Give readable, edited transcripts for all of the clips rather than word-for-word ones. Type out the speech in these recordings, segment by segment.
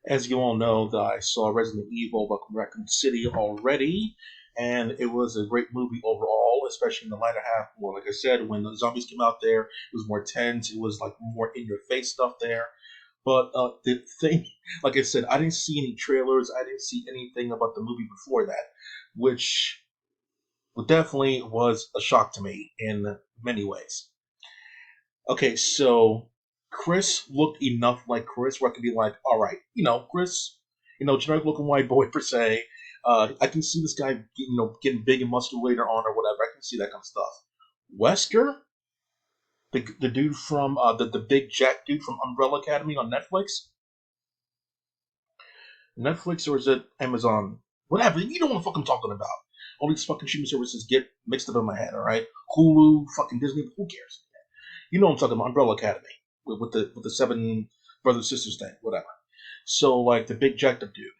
As you all know, that I saw Resident Evil Raccoon City already, and it was a great movie overall, especially in the latter half. Well, like I said, when the zombies came out there, it was more tense. It was like more in your face stuff there. But the thing, like I said, I didn't see any trailers. I didn't see anything about the movie before that, which definitely was a shock to me in many ways. Okay, so Chris looked enough like Chris where I could be like, all right, Chris, generic looking white boy per se. I can see this guy, getting big and muscular later on or whatever. I can see that kind of stuff. Wesker, the dude from the big Jack dude from Umbrella Academy on Netflix or is it Amazon? Whatever. You know what the fuck I'm talking about. All these fucking streaming services get mixed up in my head. All right, Hulu, fucking Disney. Who cares? You know what I'm talking about, Umbrella Academy with the seven brothers sisters thing, whatever. So like the big jacked up dude,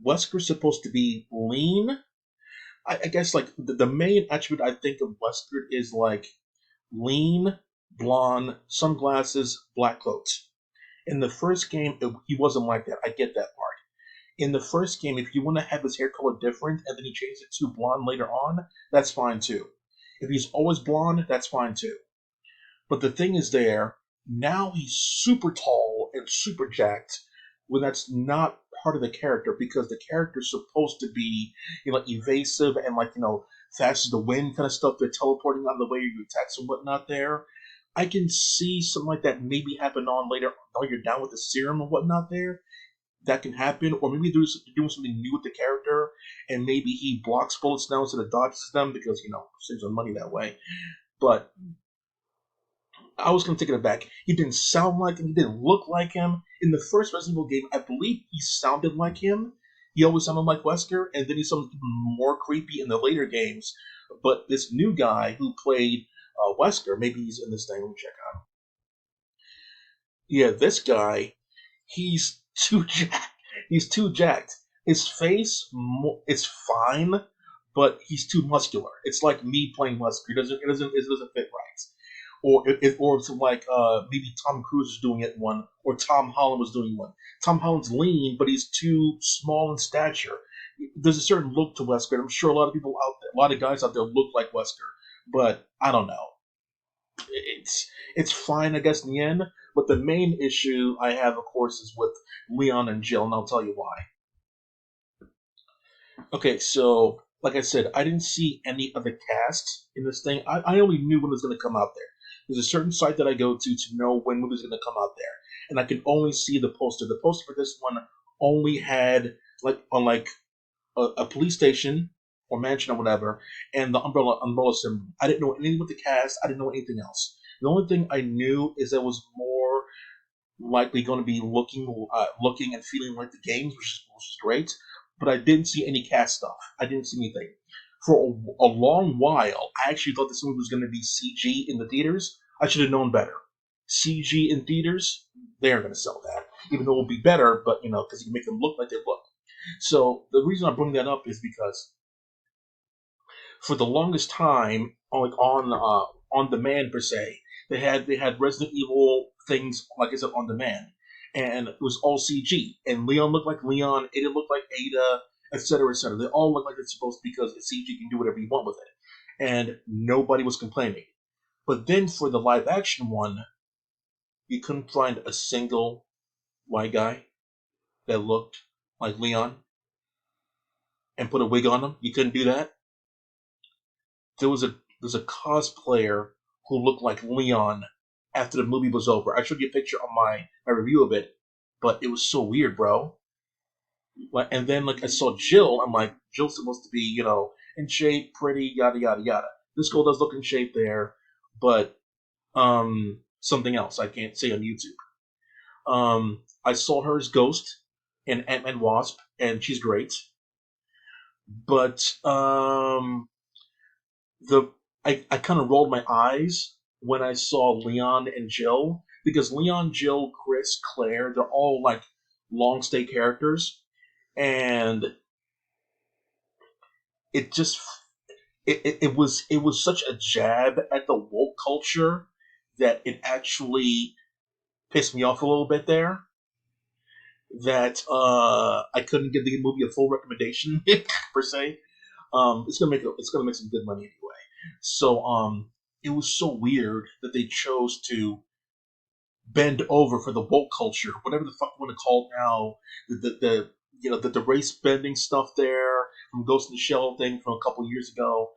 Wesker's supposed to be lean. I guess like the main attribute I think of Wesker is like lean, blonde, sunglasses, black clothes. In the first game, he wasn't like that. I get that part. In the first game, if you want to have his hair color different and then he changes it to blonde later on, that's fine too. If he's always blonde, that's fine too. But the thing is there, now he's super tall and super jacked when that's not part of the character because the character's supposed to be, like evasive and like, fast as the wind kind of stuff. They're teleporting out of the way of your attacks and whatnot there. I can see something like that maybe happen on later while you're down with the serum and whatnot there. That can happen, or maybe they're doing something new with the character, and maybe he blocks bullets now instead of dodges them because saves on money that way. But I was going to take it back. He didn't sound like him. He didn't look like him. In the first Resident Evil game, I believe he sounded like him. He always sounded like Wesker, and then he sounded even more creepy in the later games. But this new guy who played Wesker, maybe he's in this thing. Let me check out. Yeah, this guy, he's too jacked. He's too jacked. His face is fine, but he's too muscular. It's like me playing Wesker. It doesn't fit right. Or it's like maybe Tom Cruise is doing it one, or Tom Holland was doing one. Tom Holland's lean, but he's too small in stature. There's a certain look to Wesker. I'm sure a lot of people out there, a lot of guys out there look like Wesker, but I don't know. It's fine, I guess, in the end. But the main issue I have, of course, is with Leon and Jill, and I'll tell you why. Okay, so like I said, I didn't see any of the cast in this thing. I only knew when it was going to come out there. There's a certain site that I go to know when movies are going to come out there, and I can only see the poster. The poster for this one only had like on like a police station or mansion or whatever, and the umbrella symbol. I didn't know anything with the cast. I didn't know anything else. The only thing I knew is that it was more likely going to be looking and feeling like the games, which is great. But I didn't see any cast stuff. I didn't see anything for a long while. I actually thought this movie was going to be CG in the theaters. I should have known better. CG in theaters, they aren't going to sell that, even though it will be better. But because you can make them look like they look. So the reason I bring that up is because for the longest time, like on demand per se, they had Resident Evil things like I said on demand, and it was all CG. And Leon looked like Leon, Ada looked like Ada, etc., etc. They all look like they're supposed to because CG can do whatever you want with it, and nobody was complaining. But then for the live action one, you couldn't find a single white guy that looked like Leon and put a wig on him. You couldn't do that. There was a cosplayer who looked like Leon after the movie was over. I showed you a picture on my review of it, but it was so weird, bro. And then like I saw Jill, I'm like, Jill's supposed to be, in shape, pretty, yada yada yada. This girl does look in shape there, but something else I can't say on YouTube. I saw her as Ghost in Ant-Man Wasp, and she's great. But the I kind of rolled my eyes when I saw Leon and Jill because Leon, Jill, Chris, Claire, they're all like long stay characters, and it just it was such a jab at the woke culture that it actually pissed me off a little bit there. that I couldn't give the movie a full recommendation per se. It's gonna make some good money anyway. So it was so weird that they chose to bend over for the woke culture, whatever the fuck you want to call it now. The the race bending stuff there from Ghost in the Shell thing from a couple years ago.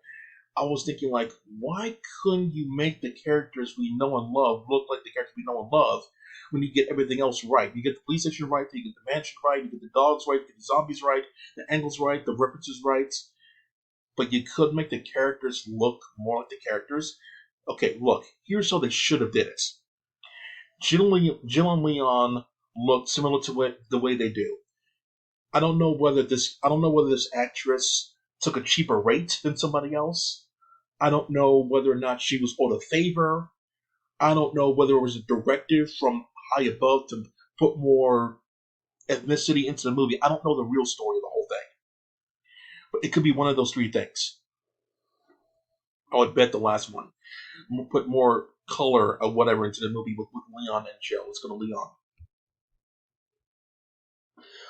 I was thinking like, why couldn't you make the characters we know and love look like the characters we know and love when you get everything else right? You get the police station right, you get the mansion right, you get the dogs right, you get the zombies right, the angles right, the references right, but you could make the characters look more like the characters. Okay, look, here's how they should have did it. Jill and Leon look similar to the way they do. I don't know whether this actress took a cheaper rate than somebody else. I don't know whether or not she was owed a favor. I don't know whether it was a directive from high above to put more ethnicity into the movie. I don't know the real story of the whole thing. But it could be one of those three things. I would bet the last one. Put more color or whatever into the movie with Leon and Jill. Let's go to Leon.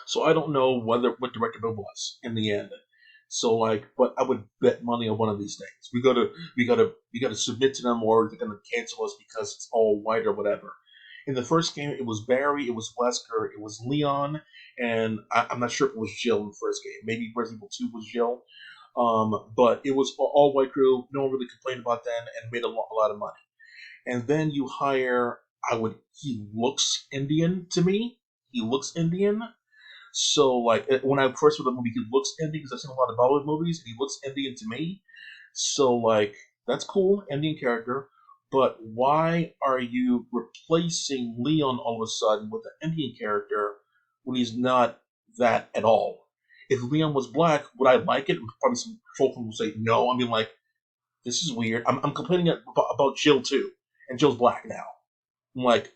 So I don't know whether what director it was in the end. So like, but I would bet money on one of these things. We gotta submit to them, or they're gonna cancel us because it's all white or whatever. In the first game, it was Barry, it was Wesker, it was Leon, and I'm not sure if it was Jill in the first game. Maybe Resident Evil 2 was Jill. But it was all white crew. No one really complained about that and made a lot of money. And then you hire, he looks Indian to me. He looks Indian. So like when I first saw the movie, he looks Indian because I've seen a lot of Bollywood movies, and he looks Indian to me. So like that's cool, Indian character. But why are you replacing Leon all of a sudden with an Indian character when he's not that at all? If Leon was black, would I like it? Probably some folk will say no. I mean, like this is weird. I'm complaining about Jill too, and Jill's black now.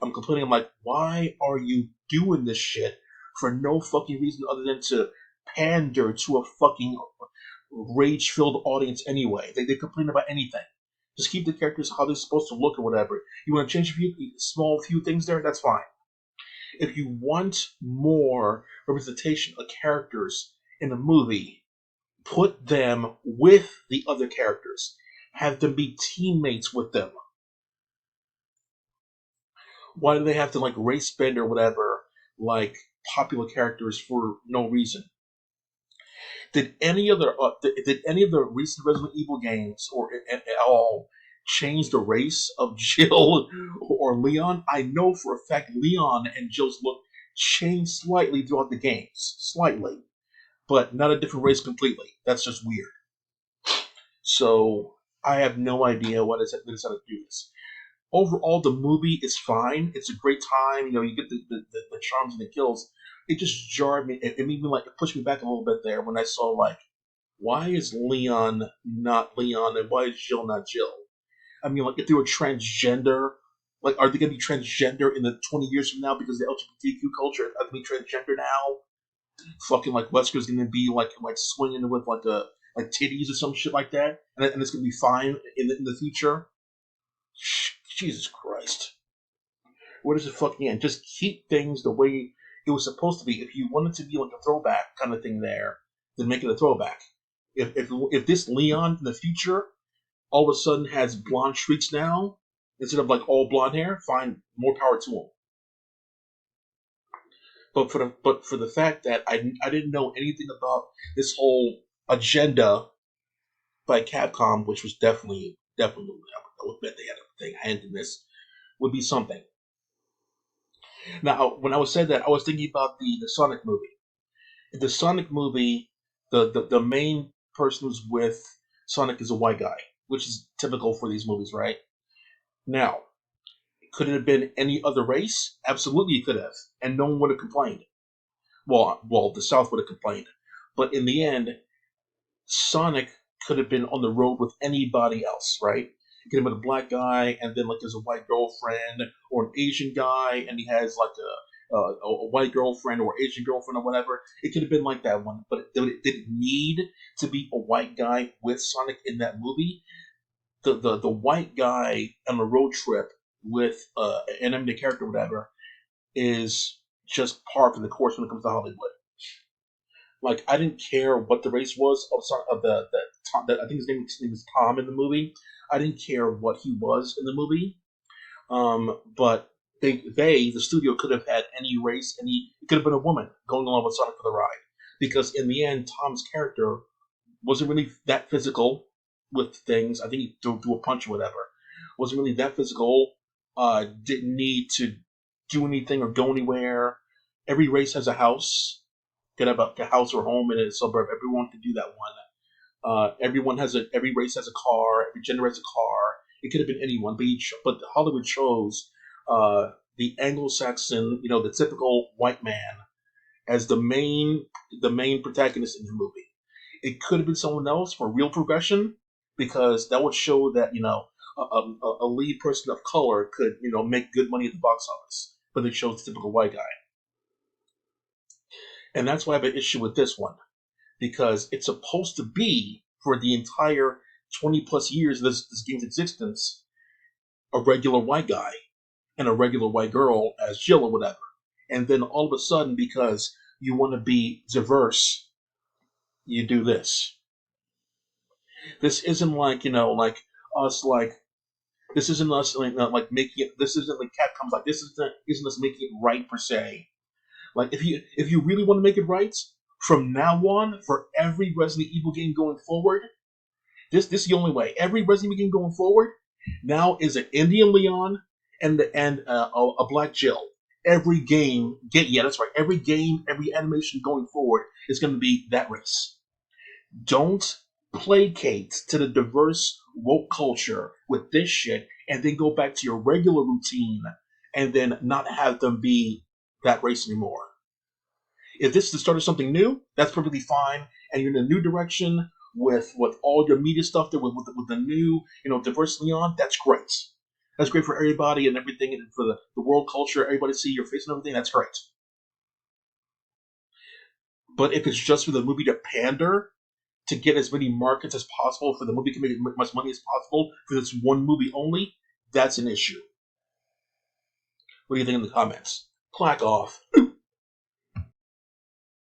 I'm complaining. I'm like, why are you doing this shit for no fucking reason other than to pander to a fucking rage-filled audience anyway? They complain about anything. Just keep the characters how they're supposed to look or whatever. You want to change a few things there? That's fine. If you want more representation of characters in a movie, put them with the other characters. Have them be teammates with them. Why do they have to like race bend or whatever like popular characters for no reason? Did any of the recent Resident Evil games or at all change the race of Jill or Leon? I know for a fact Leon and Jill's look changed slightly throughout the games, slightly, but not a different race completely. That's just weird. So I have no idea what is they decided to do this. Overall, the movie is fine. It's a great time. You know, you get the charms and the kills. It just jarred me. It made me like it pushed me back a little bit there when I saw like, why is Leon not Leon and why is Jill not Jill? I mean, like if they were transgender, like are they gonna be transgender in the 20 years from now because the LGBTQ culture? Are they gonna be transgender now? Fucking like Wesker's gonna be like swinging with like a like titties or some shit like that, and it's gonna be fine in the future. Jesus Christ. What is it fucking end? Just keep things the way it was supposed to be. If you want it to be like a throwback kind of thing there, then make it a throwback. If this Leon in the future all of a sudden has blonde streaks now, instead of like all blonde hair, fine, more power to him. But for the fact that I didn't know anything about this whole agenda by Capcom, which was definitely I would bet they had a thing hand in this, would be something. Now, when I was saying that, I was thinking about the Sonic movie. In the Sonic movie, the main person who's with Sonic is a white guy, which is typical for these movies, right? Now, could it have been any other race? Absolutely, it could have, and no one would have complained. The South would have complained, but in the end, Sonic could have been on the road with anybody else, right? It could have been a black guy, and then like there's a white girlfriend, or an Asian guy, and he has like a white girlfriend or Asian girlfriend or whatever. It could have been like that one, but it didn't need to be a white guy with Sonic in that movie. The white guy on the road trip with an enemy character, or whatever, is just par for the course when it comes to Hollywood. Like I didn't care what the race was. Oh, sorry, I think his name is Tom in the movie. I didn't care what he was in the movie. But the studio could have had any race, it could have been a woman going along with Sonic for the ride, because in the end, Tom's character wasn't really that physical with things. I think he threw a punch or whatever. Wasn't really that physical. Didn't need to do anything or go anywhere. Every race has a house. Could have a house or home in a suburb. Everyone could do that one. Every race has a car. Every gender has a car. It could have been anyone, but Hollywood chose the Anglo-Saxon, the typical white man as the main protagonist in the movie. It could have been someone else for real progression, because that would show that a lead person of color could make good money at the box office. But they chose the typical white guy, and that's why I have an issue with this one, because it's supposed to be for the entire 20 plus years of this game's existence a regular white guy and a regular white girl as Jill or whatever. And then all of a sudden, because you want to be diverse, you do this. This isn't like us, this isn't us making it. This isn't like Capcom's like this isn't us making it right per se. Like if you really want to make it right, from now on, for every Resident Evil game going forward, this is the only way. Every Resident Evil game going forward now is an Indian Leon and a Black Jill. Every game, that's right. Every game, every animation going forward is going to be that race. Don't placate to the diverse woke culture with this shit, and then go back to your regular routine, and then not have them be that race anymore. If this is the start of something new, that's perfectly fine, and you're in a new direction with all your media stuff there with the new diverse Leon. That's great. That's great for everybody and everything, and for the world culture. Everybody see your face and everything. That's great. But if it's just for the movie to pander, to get as many markets as possible, for the movie to make as much money as possible for this one movie only, that's an issue. What do you think in the comments? Clack off.